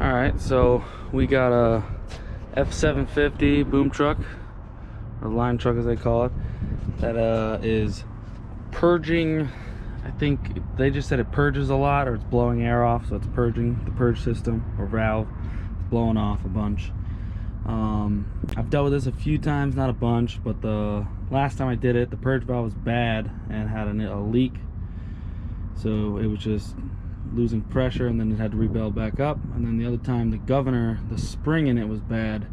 Alright, so we got a F750 boom truck, or line truck as they call it, that is purging. I think they just said it purges a lot, or it's blowing air off, so it's purging. The purge system or valve is blowing off a bunch. I've dealt with this a few times, not a bunch, but the last time I did it, the purge valve was bad and had a leak, so it was just losing pressure, and then it had to rebuild back up. And then the other time, the governor, the spring in it was bad,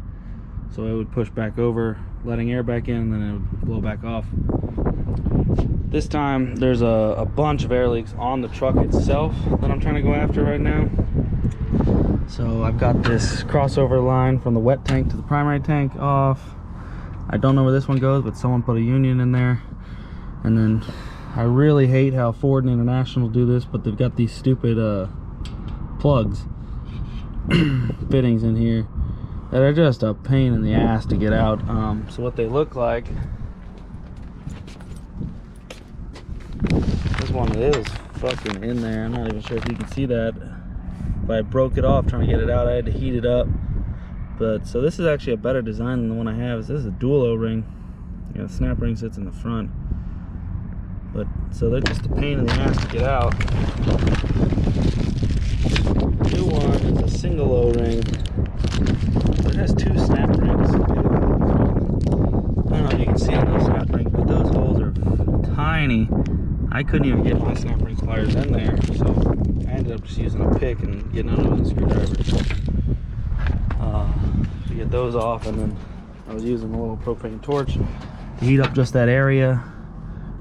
so it would push back over, letting air back in, and then it would blow back off. This time there's a bunch of air leaks on the truck itself that I'm trying to go after right now. So I've got this crossover line from the wet tank to the primary tank off. I don't know where this one goes, but someone put a union in there. And then I really hate how Ford and International do this, but they've got these stupid plugs, fittings in here that are just a pain in the ass to get out. So what they look like, this one is fucking in there. I'm not even sure if you can see that. But I broke it off trying to get it out. I had to heat it up. But so this is actually a better design than the one I have. This is a dual O-ring. You know, the snap ring sits in the front. But so they're just a pain in the ass to get out. The new one is a single O-ring. It has two snap rings. I don't know if you can see on those snap rings, but those holes are tiny. I couldn't even get my snap ring pliers in there, so I ended up just using a pick and getting under with a screwdriver to get those off. And then I was using a little propane torch to heat up just that area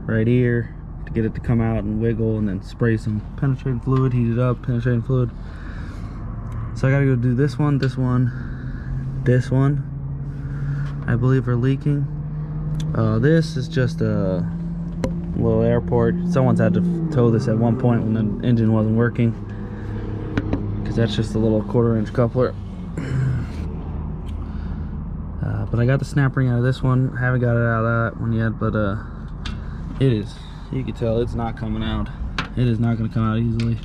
right here to get it to come out and wiggle, and then spray some penetrating fluid, heat it up, penetrating fluid. So I gotta go do this one, this one, I believe are leaking. This is just a little airport. Someone's had to tow this at one point when the engine wasn't working, because that's just a little 1/4-inch coupler. But I got the snap ring out of this one. I haven't got it out of that one yet, but it is, you can tell it's not coming out. It is not going to come out easily.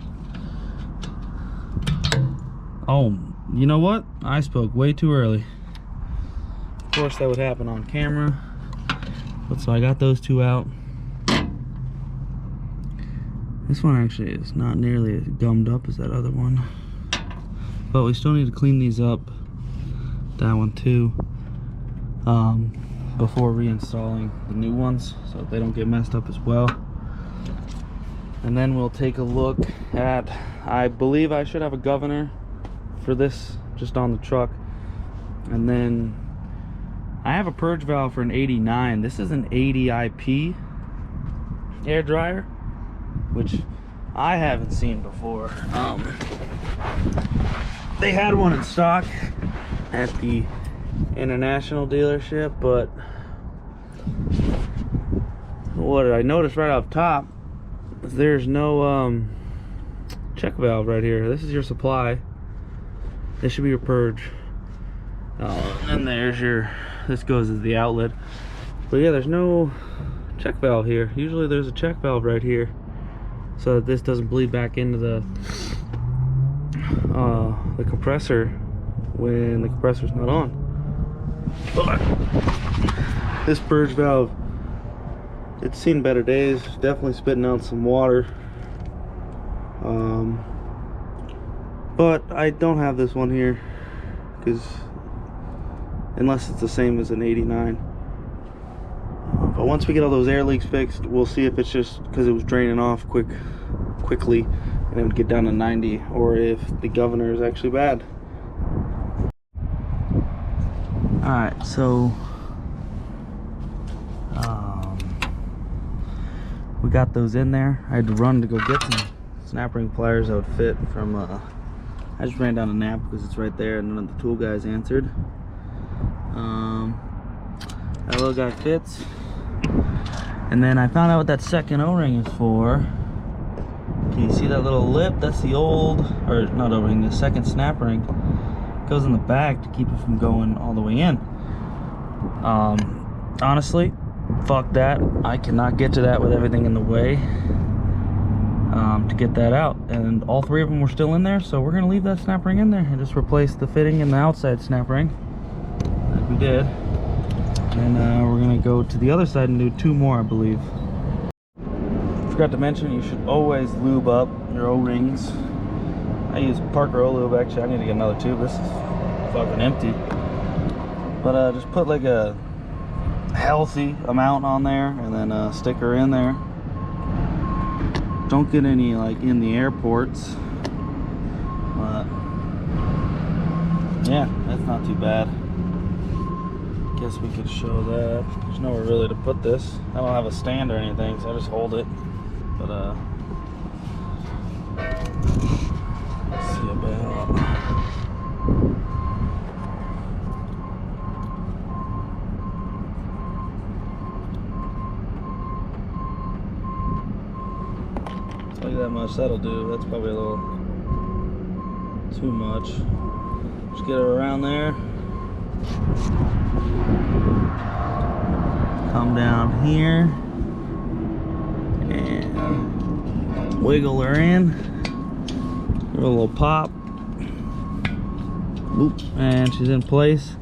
Oh, you know what? I spoke way too early. Of course that would happen on camera. But so I got those two out. This one actually is not nearly as gummed up as that other one. But we still need to clean these up. That one too. Before reinstalling the new ones, so they don't get messed up as well. And then we'll take a look at, I believe I should have a governor for this just on the truck. And then I have a purge valve for an 89. This is an 80 IP air dryer, which I haven't seen before. They had one in stock at the International dealership, but what did I notice right off top is there's no check valve right here. This is your supply. This should be your purge. And there's your, this goes as the outlet. But yeah, there's no check valve here. Usually there's a check valve right here, so that this doesn't bleed back into the compressor when the compressor's not on. But this purge valve, it's seen better days. Definitely spitting out some water. But I don't have this one here, because unless it's the same as an 89. But once we get all those air leaks fixed, we'll see if it's just because it was draining off quickly and it would get down to 90, or if the governor is actually bad. Alright, so we got those in there. I had to run to go get some snap ring pliers that would fit from I just ran down a nap because it's right there and none of the tool guys answered. That little guy fits. And then I found out what that second O-ring is for. Can you see that little lip? That's the old, or not O-ring, the second snap ring. It goes in the back to keep it from going all the way in. Honestly, fuck that. I cannot get to that with everything in the way. to get that out, and all three of them were still in there, so we're gonna leave that snap ring in there and just replace the fitting and the outside snap ring like we did. And we're gonna go to the other side and do 2 more, I believe. Forgot to mention, you should always lube up your O-rings. I use Parker O-Lube. Actually, I need to get another tube. This is fucking empty. But just put like a healthy amount on there, and then a sticker in there. Don't get any like in the airports. But yeah, that's not too bad. Guess we could show that. There's nowhere really to put this. I don't have a stand or anything, so I just hold it. But let's see about. Tell you that much, that'll do. That's probably a little too much. Just get it around there. Come down here and wiggle her in. Give her a little pop. Oop, and she's in place.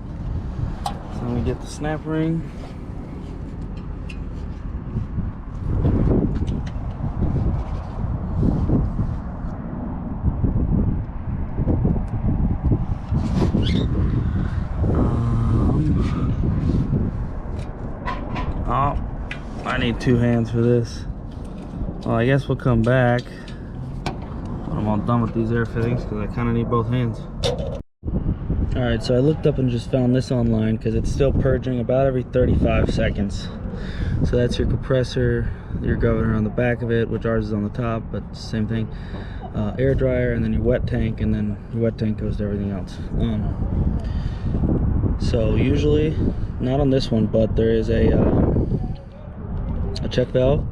So we get the snap ring. Oh, I need 2 hands for this. Well, I guess we'll come back when I'm all done with these air fittings, because I kind of need both hands. Alright, so I looked up and just found this online because it's still purging about every 35 seconds. So that's your compressor, your governor on the back of it, which ours is on the top, but same thing. Air dryer, and then your wet tank, and then your wet tank goes to everything else. So usually, not on this one, but there is a check valve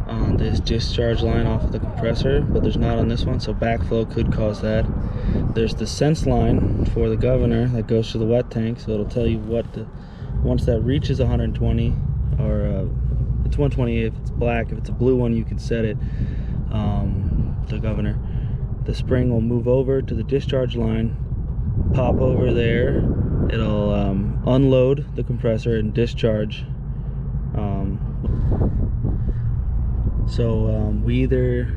on this discharge line off of the compressor, but there's not on this one, so backflow could cause that. There's the sense line for the governor that goes to the wet tank, so it'll tell you what the, once that reaches 120, or it's 120 if it's black. If it's a blue one, you can set it, the governor. The spring will move over to the discharge line, pop over there, it'll unload the compressor and discharge. We either,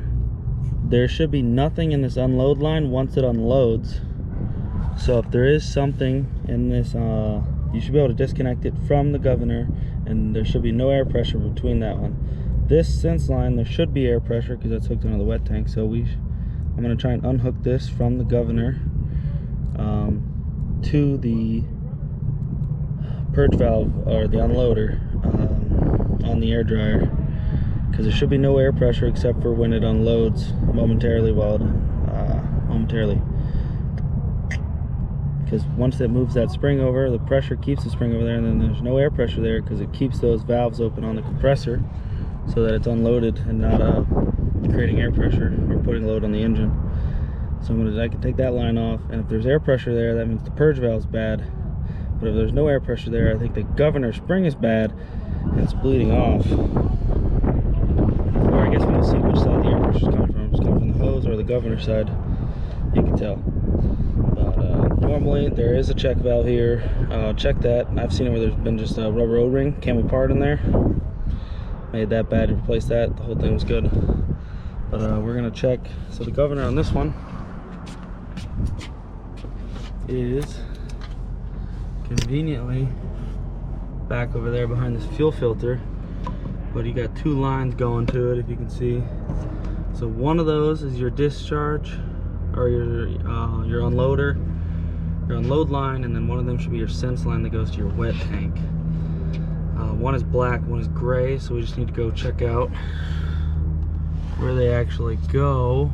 there should be nothing in this unload line once it unloads. So if there is something in this, you should be able to disconnect it from the governor, and there should be no air pressure between that one. This sense line, there should be air pressure because that's hooked into the wet tank. So I'm going to try and unhook this from the governor to the purge valve, or the unloader on the air dryer, because there should be no air pressure except for when it unloads momentarily, because once it moves that spring over, the pressure keeps the spring over there, and then there's no air pressure there because it keeps those valves open on the compressor so that it's unloaded and not creating air pressure or putting load on the engine. So I can take that line off, and if there's air pressure there, that means the purge valve's bad. But if there's no air pressure there, I think the governor spring is bad and it's bleeding off. Or I guess we'll see which side the air pressure is coming from. If it's coming from the hose or the governor side, you can tell. But normally there is a check valve here. Check that. I've seen it where there's been just a rubber O-ring, came apart in there. Made that bad to replace that. The whole thing was good. But we're gonna check. So the governor on this one is conveniently back over there behind this fuel filter, but you got 2 lines going to it, if you can see. So one of those is your discharge, or your unloader, your unload line, and then one of them should be your sense line that goes to your wet tank. One is black, one is gray, so we just need to go check out where they actually go.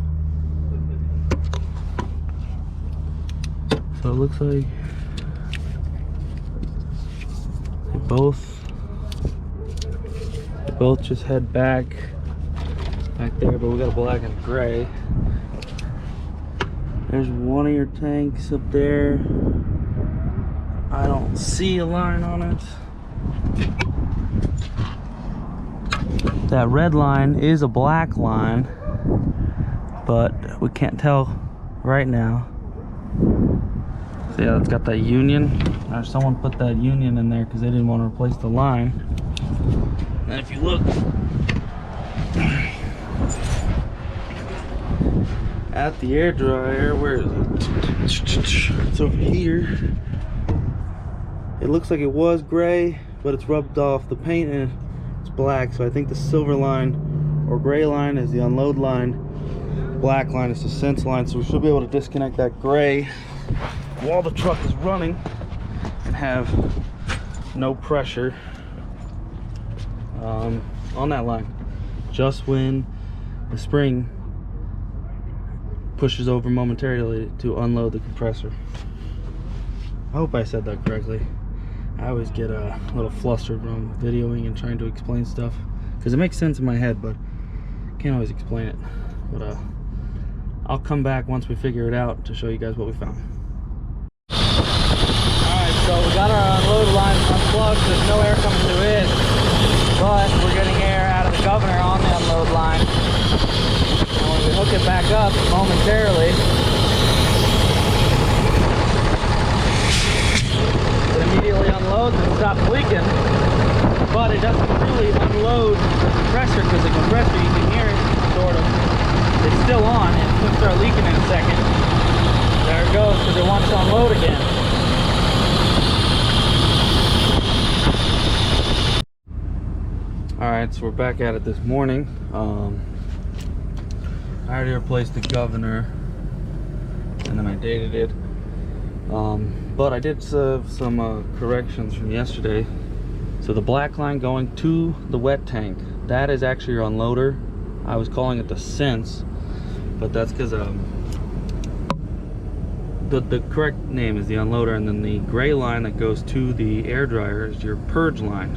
So it looks like they both just head back there, but we got a black and a gray. There's one of your tanks up there. I don't see a line on it. That red line is a black line. but we can't tell right now. So yeah, it's got that union. Someone put that union in there because they didn't want to replace the line. And if you look at the air dryer, where is it? It's over here. It looks like it was gray, but it's rubbed off the paint and it's black. So I think the silver line or gray line is the unload line. Black line is the sense line. So we should be able to disconnect that gray while the truck is running and have no pressure on that line. Just when the spring pushes over momentarily to unload the compressor. I hope I said that correctly. I always get a little flustered when I'm videoing and trying to explain stuff because it makes sense in my head, but can't always explain it. But I'll come back once we figure it out to show you guys what we found. Alright, so we got our unload line unplugged. There's no air coming through it, but we're getting air out of the governor on the unload line. And when we hook it back up momentarily, it immediately unloads and stops leaking. But it doesn't really unload the compressor because the compressor, you can hear it sort of. It's still on, and it's going to start leaking in a second. There it goes, because it wants to unload again. Alright, so we're back at it this morning. I already replaced the governor, and then I dated it. But I did some corrections from yesterday. So the black line going to the wet tank, that is actually your unloader. I was calling it the sense, but that's because the correct name is the unloader, and then the gray line that goes to the air dryer is your purge line.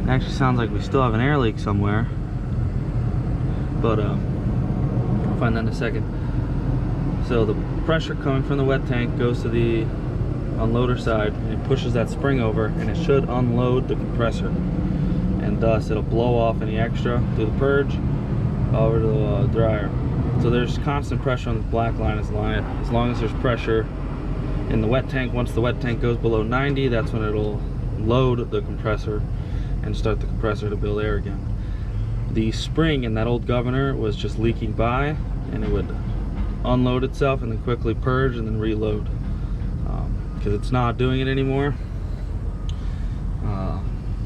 It actually sounds like we still have an air leak somewhere, but I'll find that in a second. So the pressure coming from the wet tank goes to the unloader side, and it pushes that spring over, and it should unload the compressor, and thus it'll blow off any extra through the purge over to the dryer. So there's constant pressure on the black line as long as there's pressure in the wet tank. Once the wet tank goes below 90, that's when it'll load the compressor and start the compressor to build air again. The spring in that old governor was just leaking by, and it would unload itself and then quickly purge and then reload, because it's not doing it anymore.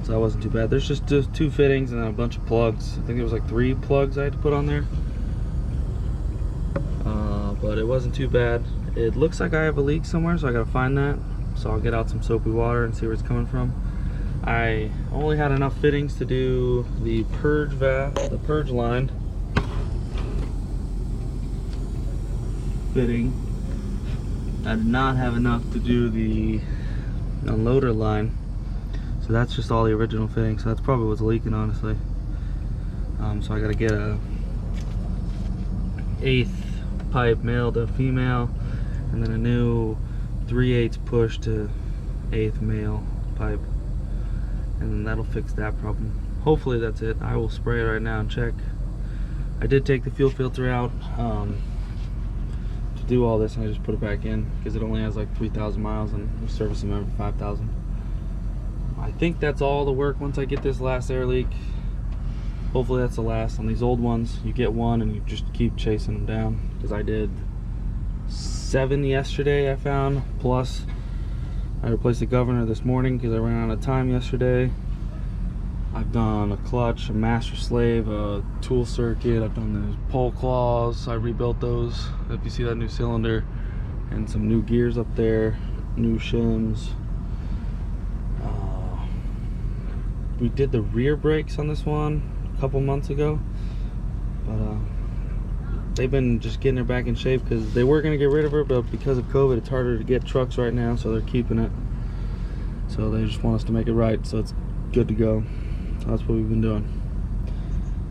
So that wasn't too bad. There's just two fittings and then a bunch of plugs. I think there was like 3 plugs I had to put on there, but it wasn't too bad. It looks like I have a leak somewhere, so I gotta find that. So I'll get out some soapy water and see where it's coming from. I only had enough fittings to do the purge line fitting. I did not have enough to do the unloader line, so that's just all the original fitting. So that's probably what's leaking, honestly. So I gotta get a 1/8 pipe, male to female, and then a new 3/8 push to 1/8 male pipe, and then that'll fix that problem. Hopefully that's it. I will spray it right now and check. I did take the fuel filter out to do all this, and I just put it back in because it only has like 3,000 miles, and we're servicing them every 5,000. I think that's all the work once I get this last air leak. Hopefully that's the last. On these old ones, you get one and you just keep chasing them down, because I did 7 yesterday I found, plus I replaced the governor this morning because I ran out of time yesterday. I've done a clutch, a master slave, a tool circuit. I've done the pole claws. I rebuilt those. If you see that new cylinder, and some new gears up there, new shims. We did the rear brakes on this one a couple months ago, but they've been just getting her back in shape because they were going to get rid of her, but because of COVID it's harder to get trucks right now, so they're keeping it. So they just want us to make it right, so it's good to go. So that's what we've been doing.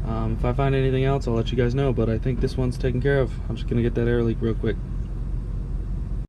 If I find anything else, I'll let you guys know, but I think this one's taken care of. I'm just going to get that air leak real quick.